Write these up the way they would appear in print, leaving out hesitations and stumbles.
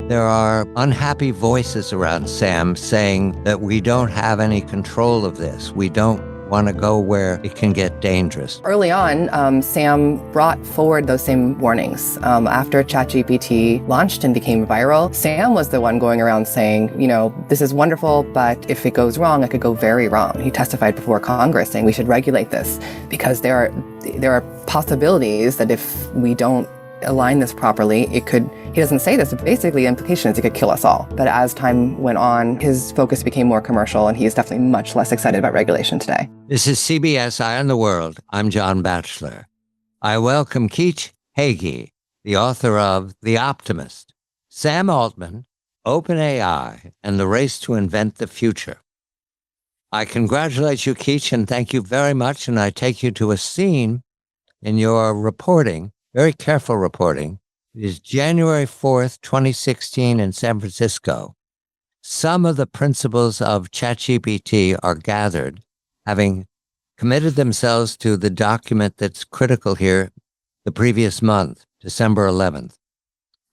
There are unhappy voices around Sam saying that we don't have any control of this. We don't want to go where it can get dangerous. Early on, Sam brought forward those same warnings. After ChatGPT launched and became viral, Sam was the one going around saying, this is wonderful, but if it goes wrong, it could go very wrong. He testified before Congress saying we should regulate this because there are possibilities that if we don't align this properly, he doesn't say this, but basically the implication is it could kill us all. But as time went on, his focus became more commercial, and he is definitely much less excited about regulation today. This is CBS Eye on the World. I'm John Batchelor. I welcome Keach Hagey, the author of The Optimist, Sam Altman, OpenAI, and the Race to Invent the Future. I congratulate you, Keach, and thank you very much, and I take you to a scene in your reporting, very careful reporting. It is January 4th, 2016 in San Francisco. Some of the principals of ChatGPT are gathered, having committed themselves to the document that's critical here the previous month, December 11th.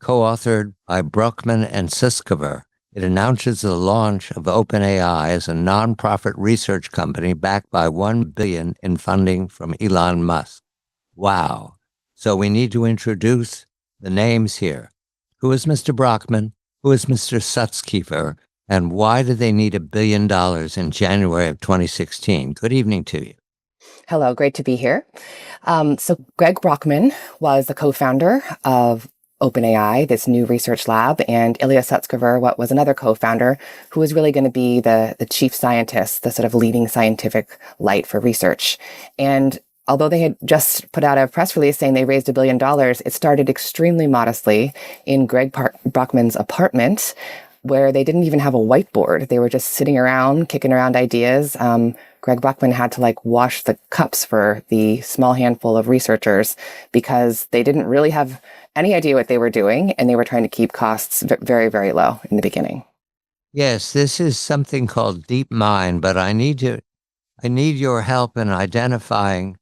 Co-authored by Brockman and Susskever, it announces the launch of OpenAI as a nonprofit research company backed by $1 billion in funding from Elon Musk. Wow. So we need to introduce the names here. Who is Mr. Brockman? Who is Mr. Susskever? And why do they need $1 billion in January of 2016? Good evening to you. Hello, great to be here. So Greg Brockman was the co-founder of OpenAI, this new research lab, and Ilya Sutskever, what was another co-founder, who was really going to be the chief scientist, the sort of leading scientific light for research. And although they had just put out a press release saying they raised $1 billion, it started extremely modestly in Greg Brockman's apartment, where they didn't even have a whiteboard. They were just sitting around, kicking around ideas. Greg Brockman had to wash the cups for the small handful of researchers because they didn't really have any idea what they were doing, and they were trying to keep costs very, very low in the beginning. Yes, this is something called DeepMind, but I need your help in identifying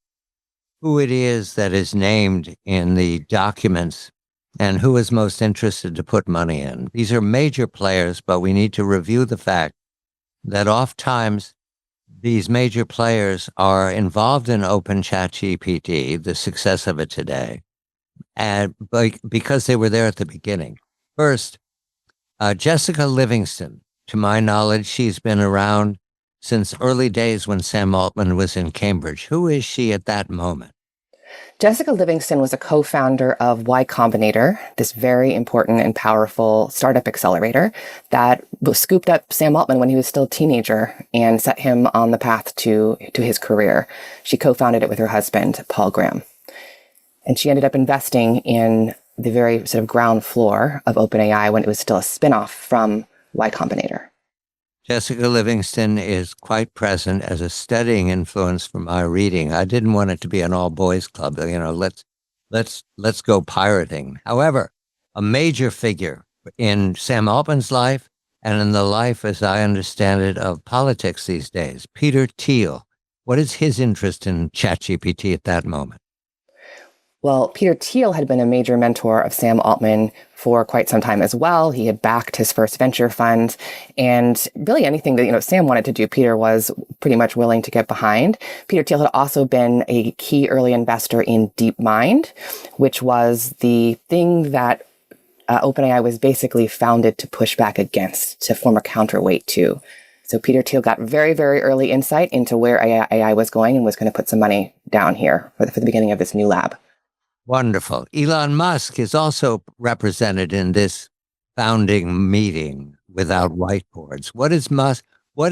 who it is that is named in the documents and who is most interested to put money in. These are major players, but we need to review the fact that oftentimes these major players are involved in Open ChatGPT, the success of it today, and because they were there at the beginning. First, Jessica Livingston, to my knowledge, she's been around since early days when Sam Altman was in Cambridge. Who is she at that moment? Jessica Livingston was a co-founder of Y Combinator, this very important and powerful startup accelerator that scooped up Sam Altman when he was still a teenager and set him on the path to his career. She co-founded it with her husband, Paul Graham. And she ended up investing in the very sort of ground floor of OpenAI when it was still a spinoff from Y Combinator. Jessica Livingston is quite present as a studying influence for my reading. I didn't want it to be an all-boys club. Let's go pirating. However, a major figure in Sam Altman's life and in the life, as I understand it, of politics these days, Peter Thiel. What is his interest in ChatGPT at that moment? Well, Peter Thiel had been a major mentor of Sam Altman for quite some time as well. He had backed his first venture fund, and really anything that Sam wanted to do, Peter was pretty much willing to get behind. Peter Thiel had also been a key early investor in DeepMind, which was the thing that OpenAI was basically founded to push back against, to form a counterweight to. So Peter Thiel got very, very early insight into where AI was going and was going to put some money down here for the beginning of this new lab. Wonderful. Elon Musk is also represented in this founding meeting without whiteboards. What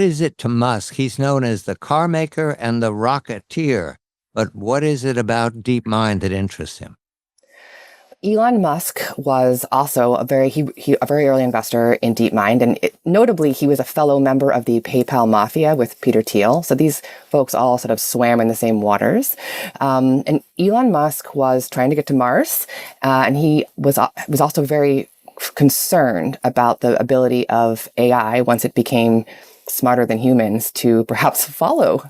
is it to Musk? He's known as the car maker and the rocketeer, but what is it about DeepMind that interests him? Elon Musk was also a very early investor in DeepMind, and notably, he was a fellow member of the PayPal mafia with Peter Thiel. So these folks all sort of swam in the same waters. And Elon Musk was trying to get to Mars, and he was also very concerned about the ability of AI once it became smarter than humans to perhaps follow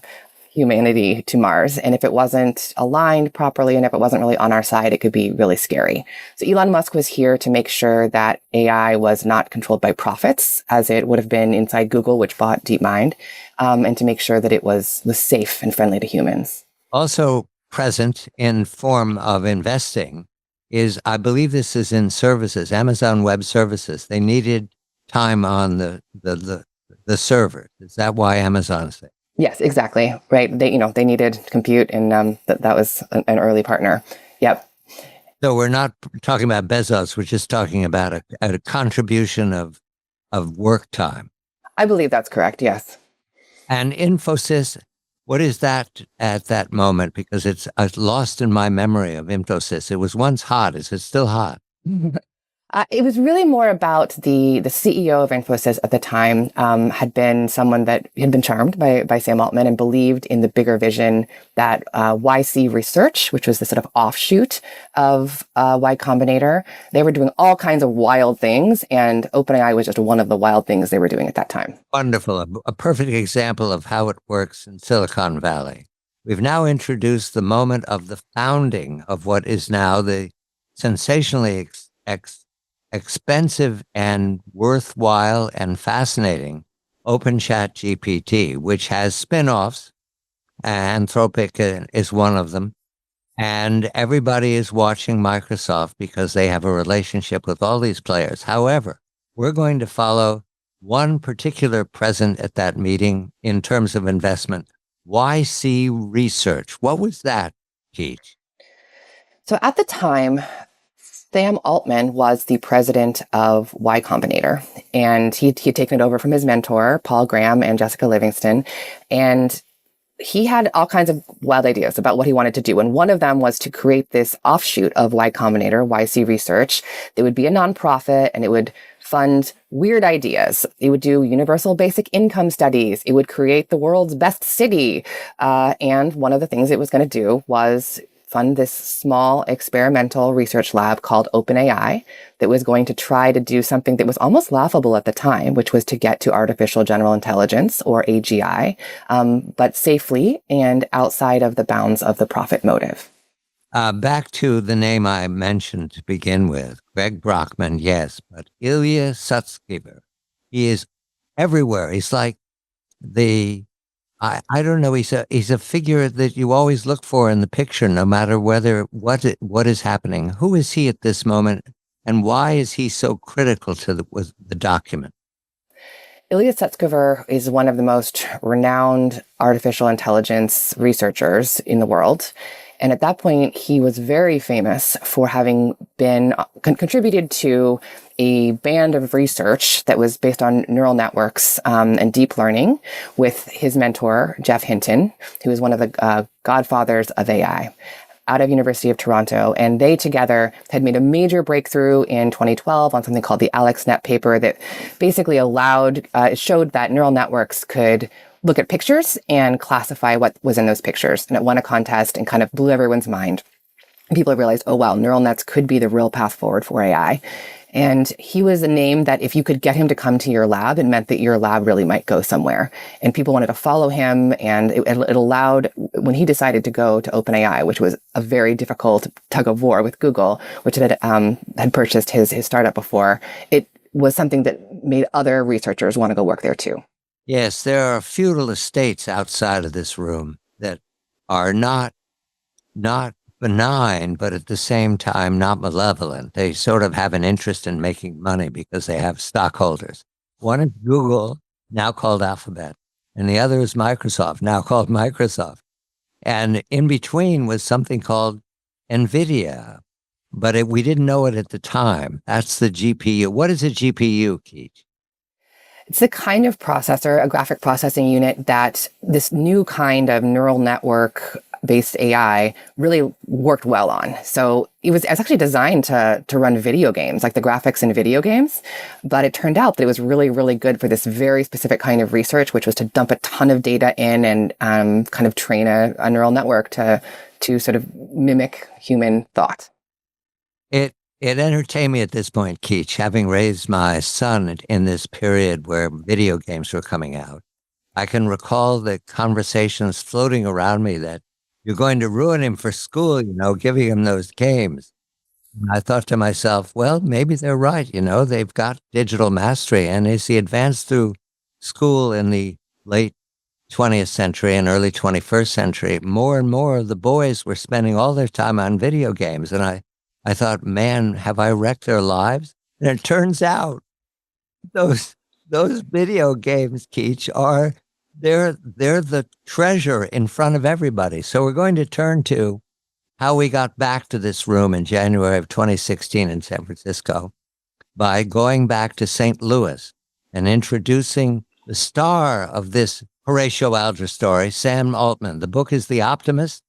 humanity to Mars. And if it wasn't aligned properly and if it wasn't really on our side, it could be really scary. So Elon Musk was here to make sure that AI was not controlled by profits, as it would have been inside Google, which bought DeepMind, and to make sure that it was safe and friendly to humans. Also present in form of investing is, I believe this is in services, Amazon Web Services. They needed time on the server. Is that why Amazon is there? Yes, exactly. Right. They needed compute, and that was an early partner. Yep. So we're not talking about Bezos. We're just talking about a contribution of work time. I believe that's correct. Yes. And Infosys, what is that at that moment? Because it's lost in my memory of Infosys. It was once hot. Is it still hot? It was really more about the CEO of Infosys at the time had been someone that had been charmed by Sam Altman and believed in the bigger vision that YC Research, which was the sort of offshoot of Y Combinator, they were doing all kinds of wild things, and OpenAI was just one of the wild things they were doing at that time. Wonderful. A perfect example of how it works in Silicon Valley. We've now introduced the moment of the founding of what is now the sensationally expensive and worthwhile and fascinating OpenChat-GPT, which has spin-offs. Anthropic is one of them. And everybody is watching Microsoft because they have a relationship with all these players. However, we're going to follow one particular present at that meeting in terms of investment, YC Research. What was that, Keach? So at the time, Sam Altman was the president of Y Combinator, and he'd taken it over from his mentor, Paul Graham and Jessica Livingston. And he had all kinds of wild ideas about what he wanted to do. And one of them was to create this offshoot of Y Combinator, YC Research. It would be a nonprofit, and it would fund weird ideas. It would do universal basic income studies. It would create the world's best city. And one of the things it was going to do was fund this small experimental research lab called OpenAI that was going to try to do something that was almost laughable at the time, which was to get to artificial general intelligence, or AGI, but safely and outside of the bounds of the profit motive. Back to the name I mentioned to begin with, Greg Brockman, yes, but Ilya Sutskever, he is everywhere. He's like I don't know. He's a figure that you always look for in the picture, no matter what is happening. Who is he at this moment, and why is he so critical to the document? Ilya Sutskever is one of the most renowned artificial intelligence researchers in the world. And at that point, he was very famous for having been contributed to a band of research that was based on neural networks and deep learning with his mentor, Jeff Hinton, who is one of the godfathers of AI, out of University of Toronto. And they together had made a major breakthrough in 2012 on something called the AlexNet paper that basically showed that neural networks could look at pictures and classify what was in those pictures. And it won a contest and kind of blew everyone's mind. People realized, oh, wow, neural nets could be the real path forward for AI. And he was a name that if you could get him to come to your lab, it meant that your lab really might go somewhere. And people wanted to follow him. And it allowed, when he decided to go to OpenAI, which was a very difficult tug of war with Google, which had purchased his startup before, it was something that made other researchers want to go work there too. Yes, there are feudal estates outside of this room that are not benign, but at the same time not malevolent. They sort of have an interest in making money because they have stockholders. One is Google, now called Alphabet, and the other is Microsoft, now called Microsoft. And in between was something called NVIDIA, but we didn't know it at the time. That's the GPU. What is a GPU, Keach? It's the kind of processor, a graphic processing unit, that this new kind of neural network-based AI really worked well on. So it's actually designed to run video games, like the graphics in video games. But it turned out that it was really, really good for this very specific kind of research, which was to dump a ton of data in and kind of train a neural network to sort of mimic human thought. It entertained me at this point, Keach, having raised my son in this period where video games were coming out. I can recall the conversations floating around me that you're going to ruin him for school, giving him those games. And I thought to myself, well, maybe they're right. They've got digital mastery. And as he advanced through school in the late 20th century and early 21st century, more and more of the boys were spending all their time on video games. And I thought, man, have I wrecked their lives? And it turns out those video games, Keach, they're the treasure in front of everybody. So we're going to turn to how we got back to this room in January of 2016 in San Francisco by going back to St. Louis and introducing the star of this Horatio Alger story, Sam Altman. The book is The Optimist.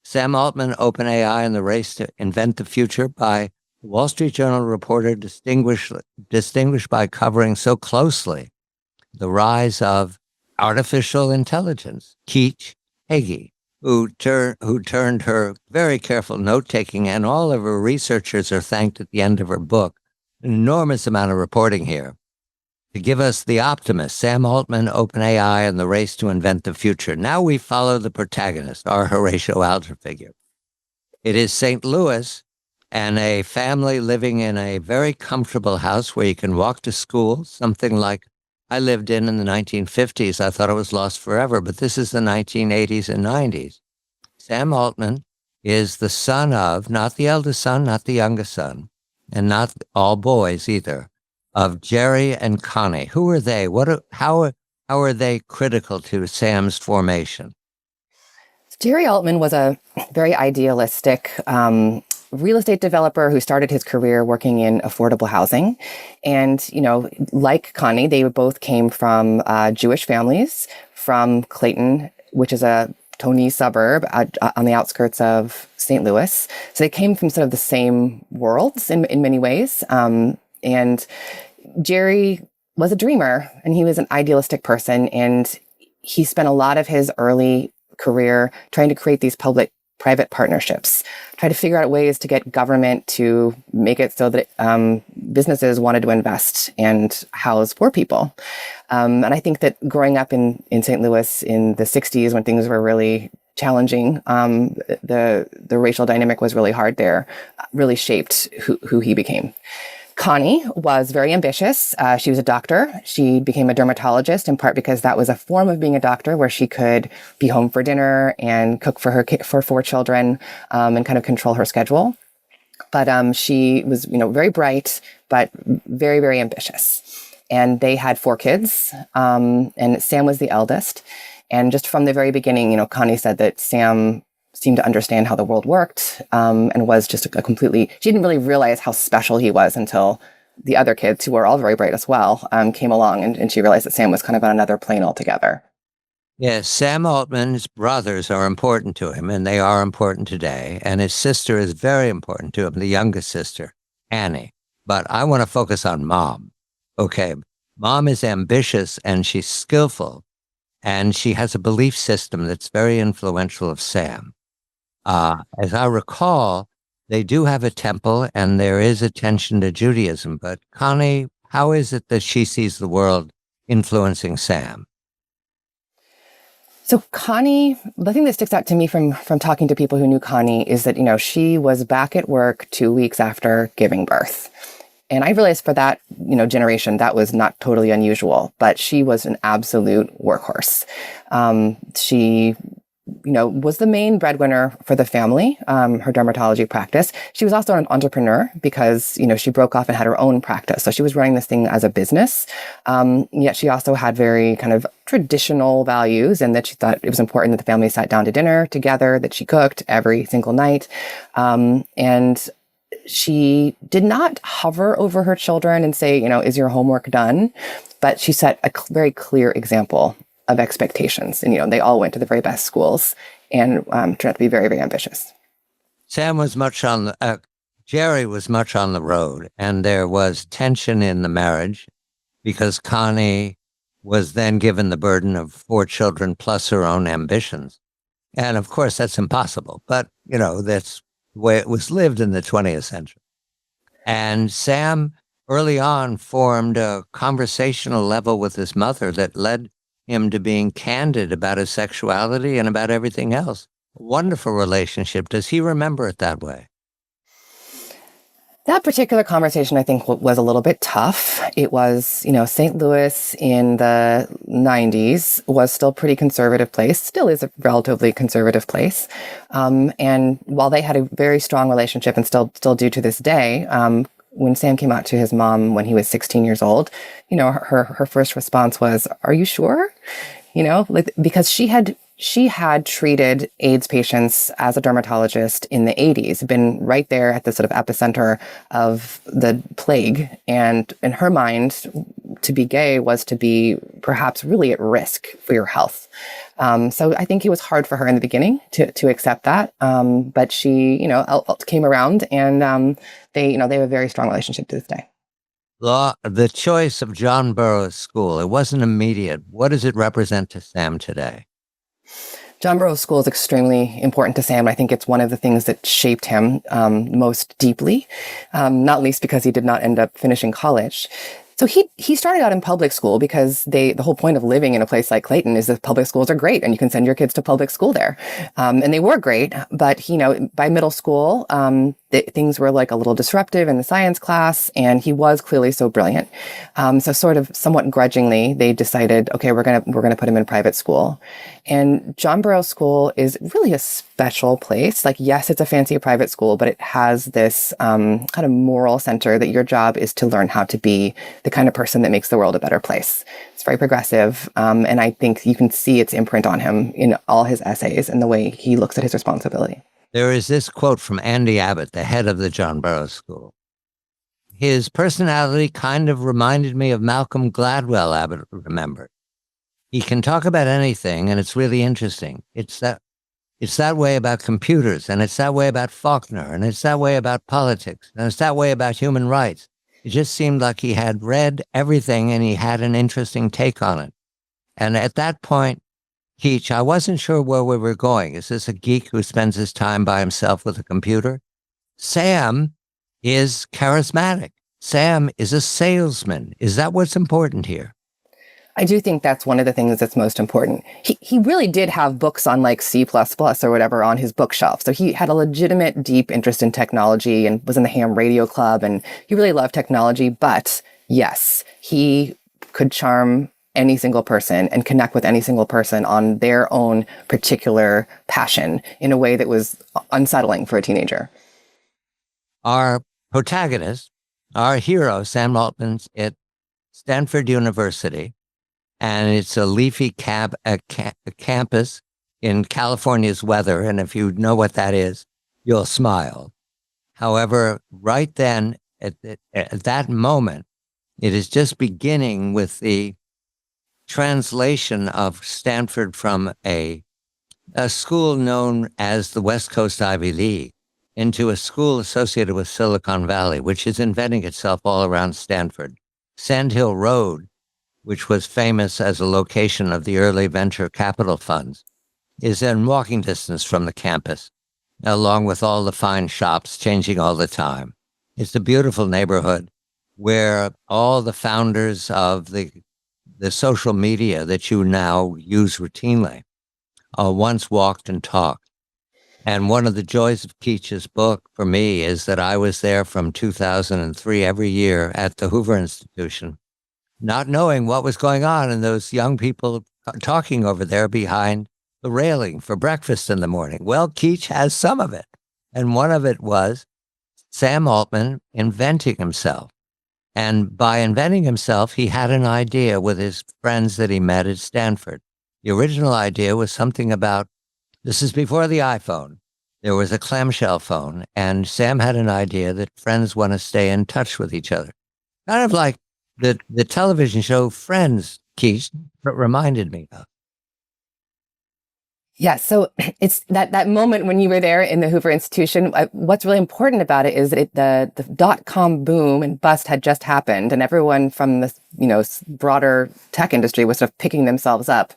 Sam Altman, OpenAI and the Race to Invent the Future, by the Wall Street Journal reporter distinguished by covering so closely the rise of artificial intelligence. Keach Hagey, who turned her very careful note-taking, and all of her researchers are thanked at the end of her book. An enormous amount of reporting here to give us The Optimist, Sam Altman, OpenAI, and the Race to Invent the Future. Now we follow the protagonist, our Horatio Alger figure. It is St. Louis and a family living in a very comfortable house where you can walk to school, something like I lived in the 1950s. I thought it was lost forever, but this is the 1980s and 90s. Sam Altman is the son of, not the eldest son, not the youngest son, and not all boys either, of Jerry and Connie. Who are they? How are they critical to Sam's formation? Jerry Altman was a very idealistic real estate developer who started his career working in affordable housing. And, like Connie, they both came from Jewish families from Clayton, which is a Tony suburb on the outskirts of St. Louis. So they came from sort of the same worlds in many ways. And Jerry was a dreamer, and he was an idealistic person. And he spent a lot of his early career trying to create these public-private partnerships, try to figure out ways to get government to make it so that businesses wanted to invest and house poor people. And I think that growing up in St. Louis in the 60s, when things were really challenging, the racial dynamic was really hard there, really shaped who he became. Connie was very ambitious. She was a doctor. She became a dermatologist in part because that was a form of being a doctor where she could be home for dinner and cook for for 4 children and kind of control her schedule. But she was, very bright, but very, very ambitious. And they had 4 kids, and Sam was the eldest. And just from the very beginning, Connie said that Sam seemed to understand how the world worked, and was just she didn't really realize how special he was until the other kids, who were all very bright as well, came along, and she realized that Sam was kind of on another plane altogether. Yes, Sam Altman's brothers are important to him, and they are important today. And his sister is very important to him, the youngest sister, Annie. But I want to focus on Mom. Okay, Mom is ambitious and she's skillful, and she has a belief system that's very influential of Sam. As I recall, they do have a temple and there is attention to Judaism. But Connie, how is it that she sees the world influencing Sam? So Connie, the thing that sticks out to me from talking to people who knew Connie is that, she was back at work 2 weeks after giving birth. And I realized for that, generation, that was not totally unusual, but she was an absolute workhorse. She was the main breadwinner for the family, her dermatology practice. She was also an entrepreneur because, she broke off and had her own practice. So she was running this thing as a business. Yet she also had very kind of traditional values, and that she thought it was important that the family sat down to dinner together, that she cooked every single night. And she did not hover over her children and say, is your homework done? But she set a very clear example of expectations. And, they all went to the very best schools and turned out to be very, very ambitious. Jerry was much on the road, and there was tension in the marriage because Connie was then given the burden of 4 children plus her own ambitions. And of course, that's impossible, but, that's the way it was lived in the 20th century. And Sam early on formed a conversational level with his mother that led him to being candid about his sexuality and about everything else. Wonderful relationship. Does he remember it that way? That particular conversation, I think, was a little bit tough. It was, St. Louis in the 90s was still a pretty conservative place, still is a relatively conservative place. And while they had a very strong relationship and still do to this day, when Sam came out to his mom when he was 16 years old, her first response was, "Are you sure?" Because she had treated AIDS patients as a dermatologist in the 80s, been right there at the sort of epicenter of the plague. And in her mind, to be gay was to be perhaps really at risk for your health. So I think it was hard for her in the beginning to accept that. But she, came around, and they have a very strong relationship to this day. The choice of John Burroughs School, it wasn't immediate. What does it represent to Sam today? John Burroughs School is extremely important to Sam. I think it's one of the things that shaped him most deeply, not least because he did not end up finishing college. So he started out in public school because the whole point of living in a place like Clayton is that public schools are great and you can send your kids to public school there. And they were great, but by middle school, things were like a little disruptive in the science class, and he was clearly so brilliant. So sort of somewhat grudgingly, they decided, okay, we're gonna put him in private school. And John Burroughs School is really a special place. Like, yes, it's a fancy private school, but it has this kind of moral center that your job is to learn how to be the kind of person that makes the world a better place. It's very progressive. And I think you can see its imprint on him in all his essays and the way he looks at his responsibility. There is this quote from Andy Abbott, the head of the John Burroughs School. His personality kind of reminded me of Malcolm Gladwell, Abbott remembered. He can talk about anything, and it's really interesting. It's that way about computers, and it's that way about Faulkner, and it's that way about politics, and it's that way about human rights. It just seemed like he had read everything, and he had an interesting take on it. And at that point, Keach, I wasn't sure where we were going. Is this a geek who spends his time by himself with a computer? Sam is charismatic. Sam is a salesman. Is that what's important here? I do think that's one of the things that's most important. He really did have books on like C++ or whatever on his bookshelf. So he had a legitimate deep interest in technology and was in the ham radio club, and he really loved technology. But yes, he could charm any single person and connect with any single person on their own particular passion in a way that was unsettling for a teenager. Our protagonist, our hero, Sam Altman's at Stanford University, and it's a leafy campus in California's weather, and if you know what that is, you'll smile. However, right then, at that moment, it is just beginning with the translation of Stanford from a school known as the West Coast Ivy League into a school associated with Silicon Valley, which is inventing itself all around Stanford. Sand Hill Road, which was famous as a location of the early venture capital funds, is in walking distance from the campus, along with all the fine shops changing all the time. It's a beautiful neighborhood where all the founders of the social media that you now use routinely once walked and talked. And one of the joys of Keach's book for me is that I was there from 2003 every year at the Hoover Institution, not knowing what was going on, and those young people talking over there behind the railing for breakfast in the morning. Well, Keach has some of it. And one of it was Sam Altman inventing himself. And by inventing himself, he had an idea with his friends that he met at Stanford. The original idea was something about, this is before the iPhone. There was a clamshell phone, and Sam had an idea that friends want to stay in touch with each other. Kind of like the television show Friends, Keach, reminded me of. Yeah, so it's that moment when you were there in the Hoover Institution. What's really important about it is that the dot-com boom and bust had just happened, and everyone from the broader tech industry was sort of picking themselves up.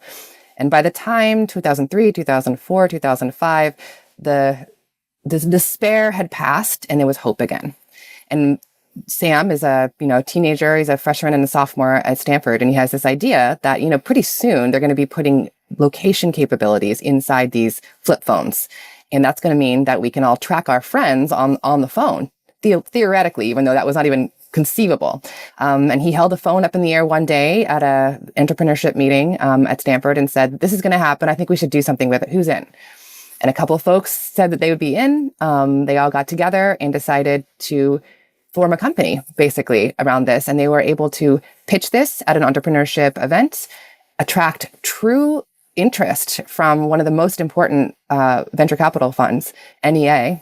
And by the time 2003, 2004, 2005, the despair had passed, and there was hope again. And Sam is a teenager. He's a freshman and a sophomore at Stanford, and he has this idea that pretty soon they're going to be putting location capabilities inside these flip phones, and that's going to mean that we can all track our friends on the phone theoretically, even though that was not even conceivable. And he held a phone up in the air one day at a entrepreneurship meeting at Stanford and said, "This is going to happen. I think we should do something with it. Who's in?" And a couple of folks said that they would be in. They all got together and decided to form a company basically around this. And they were able to pitch this at an entrepreneurship event, attract true interest from one of the most important venture capital funds, NEA,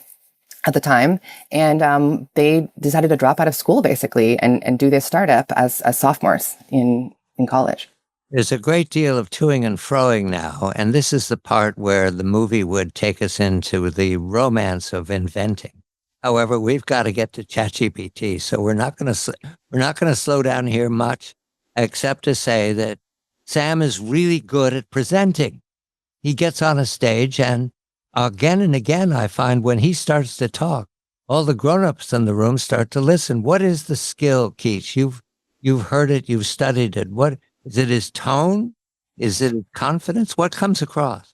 at the time. And they decided to drop out of school basically and do this startup as sophomores in college. There's a great deal of toing and froing now, and this is the part where the movie would take us into the romance of inventing. However, we've got to get to ChatGPT, so we're not going to slow down here much, except to say that Sam is really good at presenting. He gets on a stage, and again and again, I find when he starts to talk, all the grown-ups in the room start to listen. What is the skill, Keach? You've heard it, you've studied it. What is it? His tone? Is it confidence? What comes across?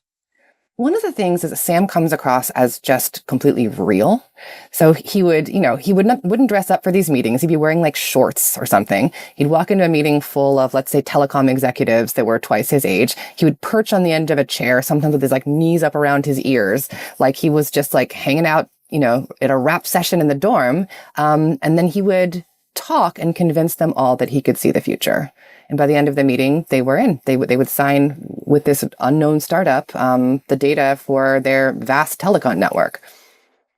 One of the things is that Sam comes across as just completely real. So he would, he wouldn't dress up for these meetings. He'd be wearing like shorts or something. He'd walk into a meeting full of, let's say, telecom executives that were twice his age. He would perch on the end of a chair, sometimes with his like knees up around his ears, like he was just like hanging out, at a rap session in the dorm. And then he would talk and convince them all that he could see the future. And by the end of the meeting, they were in. They would sign with this unknown startup the data for their vast telecom network.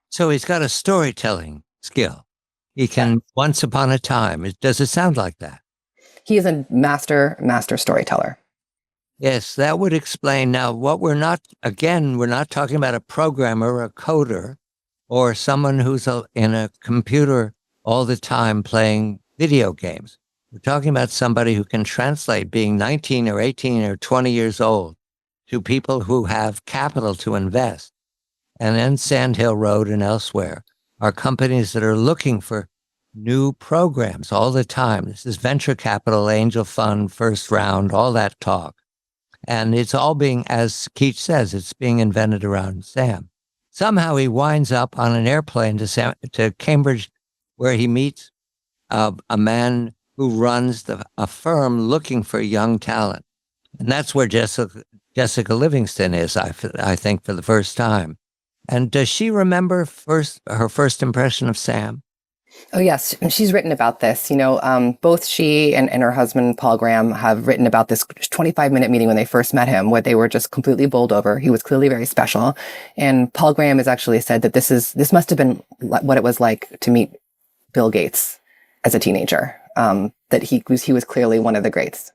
So he's got a storytelling skill. He can, once upon a time. Does it sound like that? He is a master storyteller. Yes, that would explain. Now, we're not talking about a programmer, a coder, or someone who's in a computer all the time playing video games. We're talking about somebody who can translate being 19 or 18 or 20 years old to people who have capital to invest. And then Sand Hill Road and elsewhere are companies that are looking for new programs all the time. This is venture capital, angel fund, first round, all that talk. And it's all being, as Keach says, it's being invented around Sam. Somehow he winds up on an airplane to Cambridge, where he meets a man who runs a firm looking for young talent. And that's where Jessica Livingston is, I think, for the first time. And does she remember her first impression of Sam? Oh, yes. She's written about this. Both she and her husband, Paul Graham, have written about this 25-minute meeting when they first met him, where they were just completely bowled over. He was clearly very special. And Paul Graham has actually said that this must have been what it was like to meet Bill Gates as a teenager. That he was clearly one of the greats.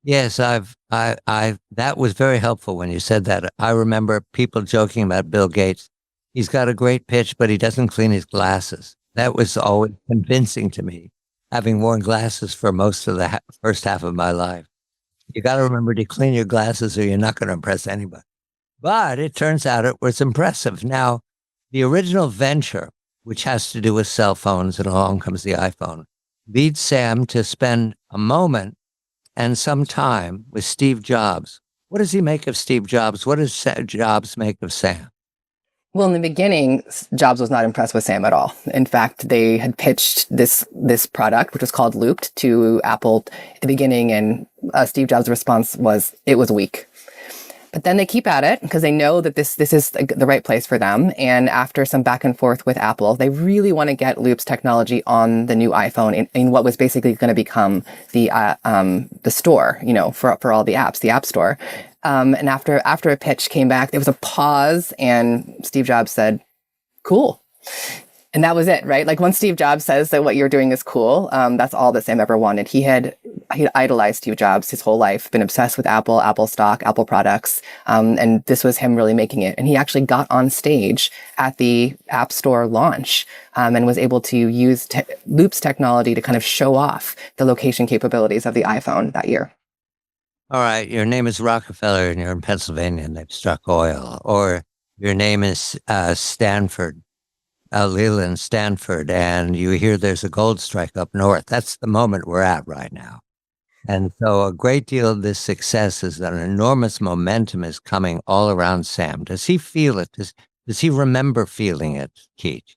Yes, that was very helpful when you said that. I remember people joking about Bill Gates. He's got a great pitch, but he doesn't clean his glasses. That was always convincing to me, having worn glasses for most of the first half of my life. You got to remember to clean your glasses or you're not going to impress anybody. But it turns out it was impressive. Now, the original venture, which has to do with cell phones, and along comes the iPhone, leads Sam to spend a moment and some time with Steve Jobs. What does he make of Steve Jobs? What does Jobs make of Sam? Well, in the beginning, Jobs was not impressed with Sam at all. In fact, they had pitched this product, which was called Looped, to Apple at the beginning, and Steve Jobs' response was, it was weak. But then they keep at it because they know that this is the right place for them. And after some back and forth with Apple, they really want to get Loop's technology on the new iPhone in what was basically going to become the store, for all the apps, the App Store. And after a pitch came back, there was a pause, and Steve Jobs said, "Cool." And that was it, right? Like once Steve Jobs says that what you're doing is cool, that's all that Sam ever wanted. He idolized Steve Jobs his whole life, been obsessed with Apple, Apple stock, Apple products. And this was him really making it. And he actually got on stage at the App Store launch and was able to use Loop's technology to kind of show off the location capabilities of the iPhone that year. All right, your name is Rockefeller and you're in Pennsylvania and they've struck oil. Or your name is Stanford. Leland Stanford, and you hear there's a gold strike up north. That's the moment we're at right now. And so a great deal of this success is that an enormous momentum is coming all around Sam. Does he feel it? Does he remember feeling it, Keach?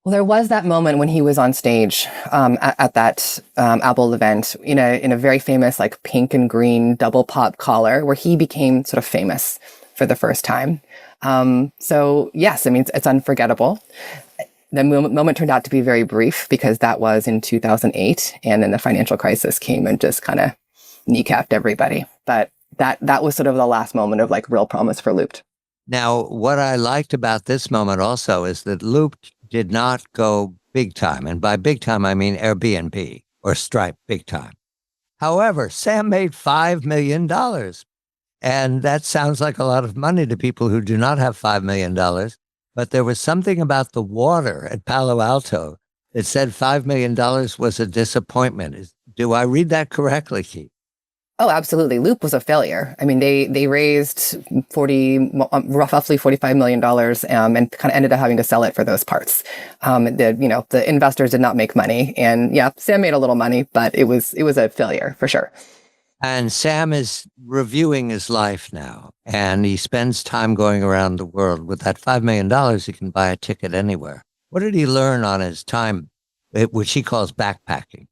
Well, there was that moment when he was on stage at that Apple event in a very famous like pink and green double pop collar where he became sort of famous for the first time. So yes, I mean, it's unforgettable. The moment turned out to be very brief because that was in 2008. And then the financial crisis came and just kind of kneecapped everybody. But that was sort of the last moment of like real promise for Looped. Now, what I liked about this moment also is that Looped did not go big time. And by big time, I mean Airbnb or Stripe big time. However, Sam made $5 million. And that sounds like a lot of money to people who do not have $5 million. But there was something about the water at Palo Alto that said $5 million was a disappointment. Do I read that correctly, Keith? Oh, absolutely. Loop was a failure. I mean, they raised roughly $45 million and kind of ended up having to sell it for those parts. The investors did not make money. And yeah, Sam made a little money, but it was a failure for sure. And Sam is reviewing his life now, and he spends time going around the world. With that $5 million, he can buy a ticket anywhere. What did he learn on his time, which he calls backpacking?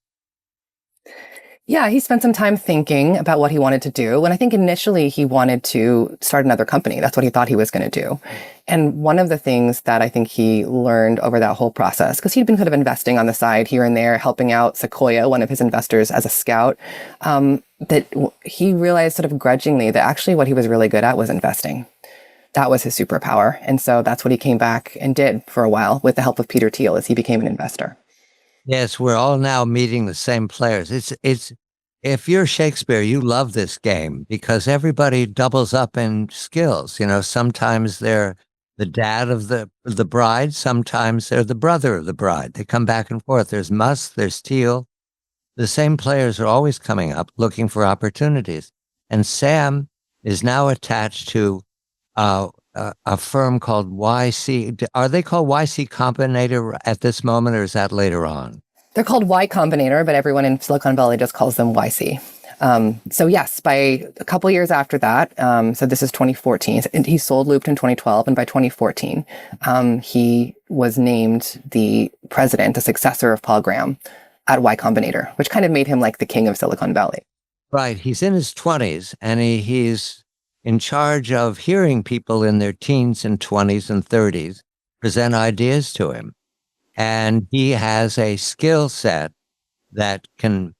Yeah, he spent some time thinking about what he wanted to do. And I think initially he wanted to start another company. That's what he thought he was going to do. And one of the things that I think he learned over that whole process, because he'd been kind of investing on the side here and there, helping out Sequoia, one of his investors, as a scout, that he realized sort of grudgingly that actually what he was really good at was investing. That was his superpower. And so that's what he came back and did for a while with the help of Peter Thiel as he became an investor. Yes, we're all now meeting the same players. It's if you're Shakespeare, you love this game because everybody doubles up in skills. You know, sometimes they're the dad of the bride, sometimes they're the brother of the bride. They come back and forth. There's Musk, there's Thiel. The same players are always coming up looking for opportunities. And Sam is now attached to a firm called YC. Are they called YC Combinator at this moment, or is that later on? They're called Y Combinator, but everyone in Silicon Valley just calls them YC. So yes, by a couple years after that, so this is 2014, and he sold Looped in 2012, and by 2014, he was named the president, the successor of Paul Graham at Y Combinator, which kind of made him like the king of Silicon Valley. Right. He's in his 20s, and he's in charge of hearing people in their teens and 20s and 30s present ideas to him. And he has a skill set that can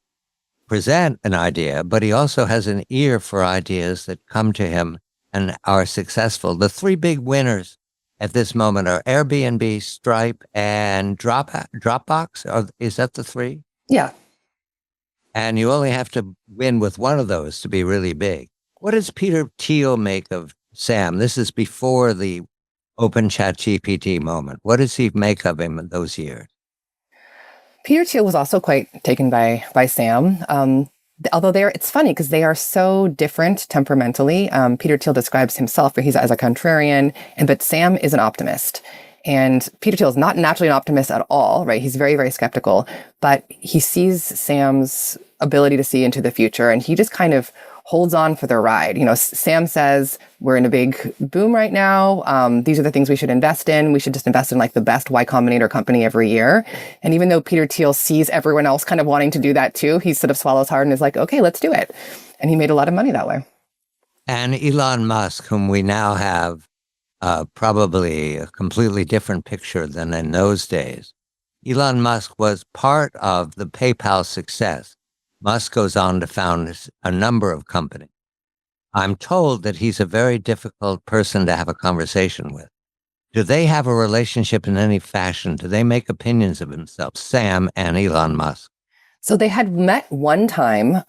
present an idea, but he also has an ear for ideas that come to him and are successful. The three big winners at this moment are Airbnb, Stripe, and Dropbox. Is that the three? Yeah. And you only have to win with one of those to be really big. What does Peter Thiel make of Sam? This is before the Open ChatGPT moment. What does he make of him in those years? Peter Thiel was also quite taken by Sam. Although it's funny because they are so different temperamentally. Peter Thiel describes himself, he's as a contrarian, but Sam is an optimist. And Peter Thiel is not naturally an optimist at all, right? He's very, very skeptical, but he sees Sam's ability to see into the future, and he just kind of holds on for the ride. You know, Sam says, we're in a big boom right now. These are the things we should invest in. We should just invest in like the best Y Combinator company every year. And even though Peter Thiel sees everyone else kind of wanting to do that too, he sort of swallows hard and is like, okay, let's do it. And he made a lot of money that way. And Elon Musk, whom we now have probably a completely different picture than in those days. Elon Musk was part of the PayPal success. Musk goes on to found a number of companies. I'm told that he's a very difficult person to have a conversation with. Do they have a relationship in any fashion? Do they make opinions of themselves, Sam and Elon Musk? So they had met one time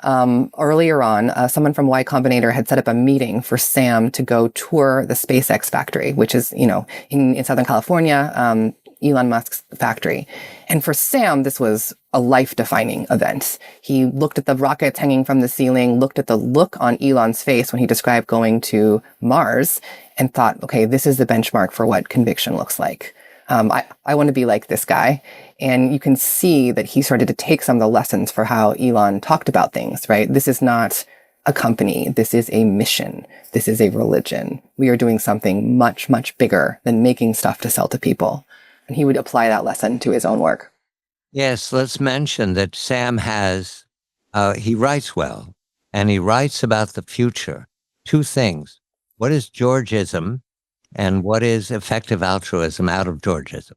earlier on. Someone from Y Combinator had set up a meeting for Sam to go tour the SpaceX factory, which is, in Southern California, Elon Musk's factory. And for Sam, this was a life-defining event. He looked at the rockets hanging from the ceiling, looked at the look on Elon's face when he described going to Mars, and thought, okay, this is the benchmark for what conviction looks like. I want to be like this guy. And you can see that he started to take some of the lessons for how Elon talked about things, right? This is not a company. This is a mission. This is a religion. We are doing something much, much bigger than making stuff to sell to people. And he would apply that lesson to his own work. Yes, let's mention that Sam he writes well, and he writes about the future. Two things. What is Georgism, and what is effective altruism out of Georgism?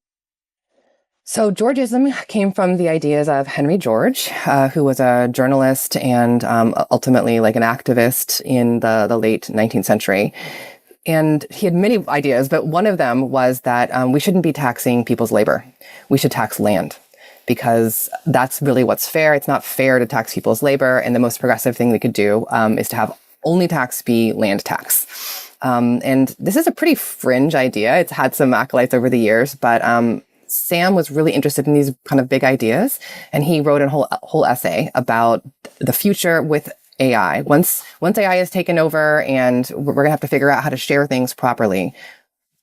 So Georgism came from the ideas of Henry George, who was a journalist and ultimately like an activist in the late 19th century. And he had many ideas, but one of them was that we shouldn't be taxing people's labor. We should tax land, because that's really what's fair. It's not fair to tax people's labor. And the most progressive thing we could do is to have only tax be land tax. And this is a pretty fringe idea. It's had some acolytes over the years, but Sam was really interested in these kind of big ideas, and he wrote a whole essay about the future with AI. Once AI is taken over and we're going to have to figure out how to share things properly,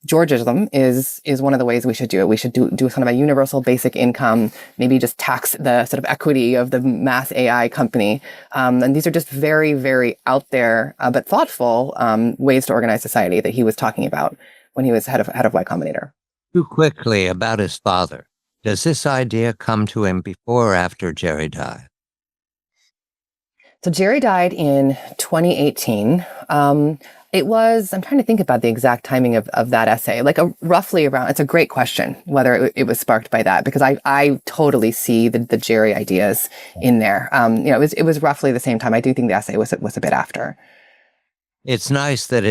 Georgism is one of the ways we should do it. We should do kind of a universal basic income, maybe just tax the sort of equity of the mass AI company. And these are just very, very out there, but thoughtful ways to organize society that he was talking about when he was head of Y Combinator. Too quickly about his father. Does this idea come to him before or after Jerry died? So Jerry died in 2018. I'm trying to think about the exact timing of that essay, like roughly around, it's a great question, whether it was sparked by that, because I totally see the Jerry ideas in there. It was roughly the same time. I do think the essay was a bit after. It's nice that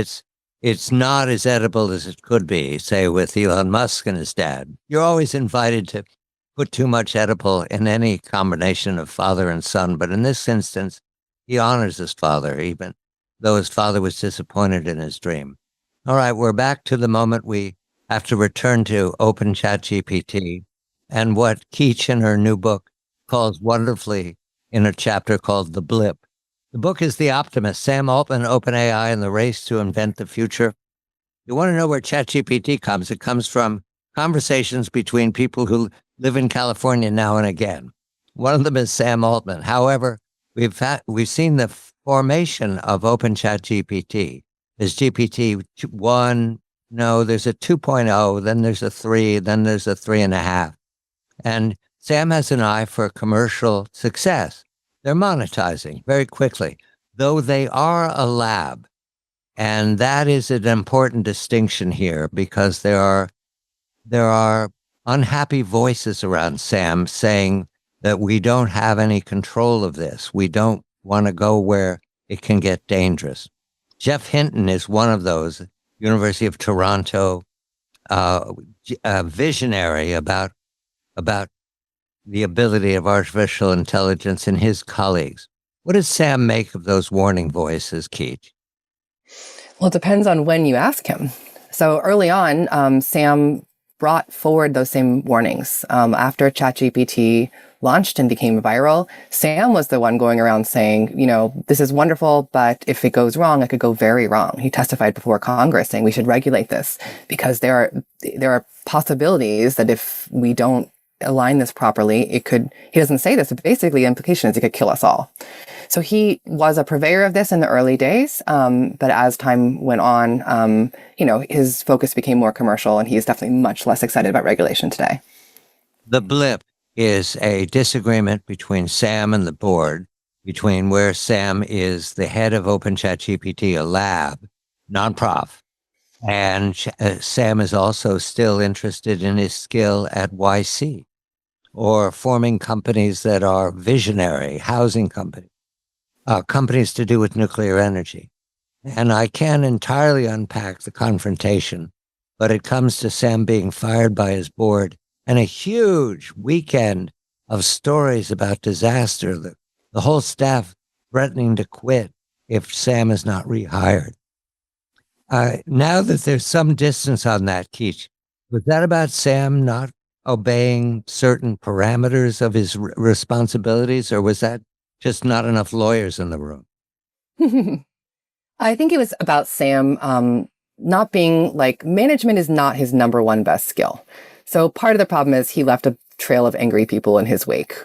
it's not as edible as it could be, say, with Elon Musk and his dad. You're always invited to put too much edible in any combination of father and son, but in this instance, he honors his father, even though his father was disappointed in his dream. All right, we're back to the moment we have to return to Open ChatGPT and what Keach in her new book calls wonderfully in a chapter called The Blip. The book is The Optimist, Sam Altman, OpenAI, and the Race to Invent the Future. You want to know where ChatGPT comes? It comes from conversations between people who live in California now and again. One of them is Sam Altman. However, we've seen the formation of OpenChatGPT. There's GPT-1, no, there's a 2.0, then there's a 3, then there's a 3.5. And Sam has an eye for commercial success. They're monetizing very quickly, though they are a lab. And that is an important distinction here, because there are unhappy voices around Sam saying that we don't have any control of this. We don't want to go where it can get dangerous. Jeff Hinton is one of those, University of Toronto, visionary about the ability of artificial intelligence and his colleagues. What does Sam make of those warning voices, Keach? Well, it depends on when you ask him. So early on, Sam brought forward those same warnings. After ChatGPT launched and became viral, Sam was the one going around saying, this is wonderful, but if it goes wrong, it could go very wrong. He testified before Congress saying we should regulate this because there are possibilities that if we don't align this properly, he doesn't say this, but basically the implication is it could kill us all. So he was a purveyor of this in the early days, but as time went on, his focus became more commercial, and he is definitely much less excited about regulation today. The blip is a disagreement between Sam and the board, between where Sam is the head of OpenChatGPT, a lab, nonprofit, and Sam is also still interested in his skill at YC, or forming companies that are visionary, housing companies. Companies to do with nuclear energy. And I can't entirely unpack the confrontation, but it comes to Sam being fired by his board and a huge weekend of stories about disaster, the whole staff threatening to quit if Sam is not rehired. Now that there's some distance on that, Keach, was that about Sam not obeying certain parameters of his responsibilities, or was that just not enough lawyers in the room? I think it was about Sam not being management is not his number one best skill. So part of the problem is he left a trail of angry people in his wake,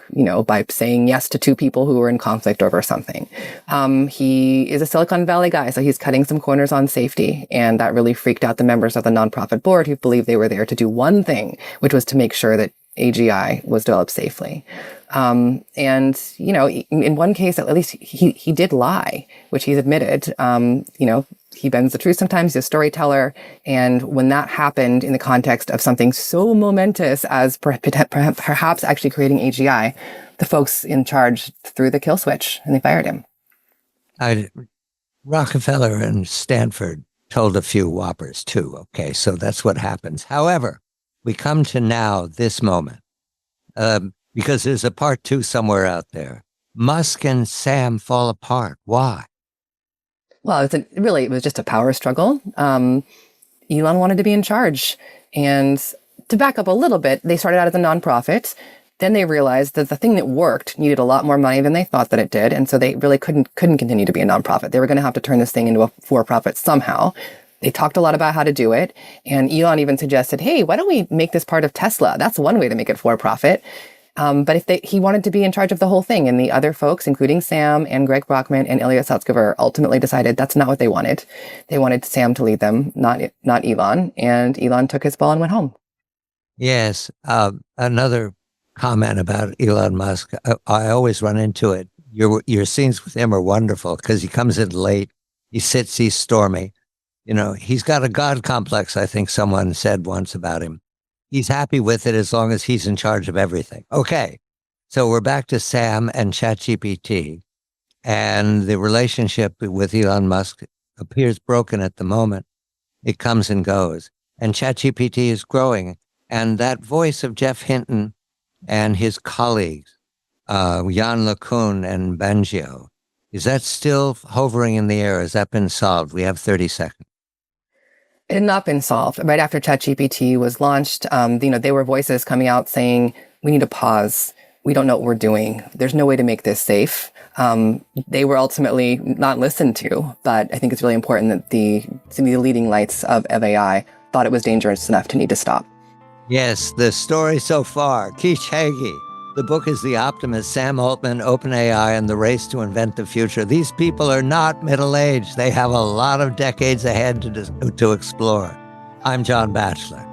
by saying yes to two people who were in conflict over something. He is a Silicon Valley guy, so he's cutting some corners on safety. And that really freaked out the members of the nonprofit board who believed they were there to do one thing, which was to make sure that AGI was developed safely. In one case, at least he did lie, which he's admitted. He bends the truth sometimes, he's a storyteller. And when that happened in the context of something so momentous as perhaps actually creating AGI, the folks in charge threw the kill switch and they fired him. Rockefeller and Stanford told a few whoppers too. Okay, so that's what happens. However, we come to now, this moment, because there's a part 2 somewhere out there. Musk and Sam fall apart. Why? Well, it was just a power struggle. Elon wanted to be in charge. And to back up a little bit, they started out as a nonprofit. Then they realized that the thing that worked needed a lot more money than they thought that it did. And so they really couldn't continue to be a nonprofit. They were going to have to turn this thing into a for-profit somehow. They talked a lot about how to do it. And Elon even suggested, hey, why don't we make this part of Tesla? That's one way to make it for-profit. But he wanted to be in charge of the whole thing. And the other folks, including Sam and Greg Brockman and Ilya Sutskever, ultimately decided that's not what they wanted. They wanted Sam to lead them, not Elon. And Elon took his ball and went home. Yes. Another comment about Elon Musk. I always run into it. Your scenes with him are wonderful because he comes in late. He sits, he's stormy. He's got a God complex, I think someone said once about him. He's happy with it as long as he's in charge of everything. Okay, so we're back to Sam and ChatGPT, and the relationship with Elon Musk appears broken at the moment. It comes and goes, and ChatGPT is growing, and that voice of Jeff Hinton and his colleagues, Jan LeCun and Bangio, is that still hovering in the air? Has that been solved? We have 30 seconds. It had not been solved. Right after ChatGPT was launched, there were voices coming out saying, we need to pause. We don't know what we're doing. There's no way to make this safe. They were ultimately not listened to, but I think it's really important that some of the leading lights of AI thought it was dangerous enough to need to stop. Yes, the story so far. Keach Hagey. The book is The Optimist, Sam Altman, OpenAI, and the Race to Invent the Future. These people are not middle-aged. They have a lot of decades ahead to explore. I'm John Batchelor.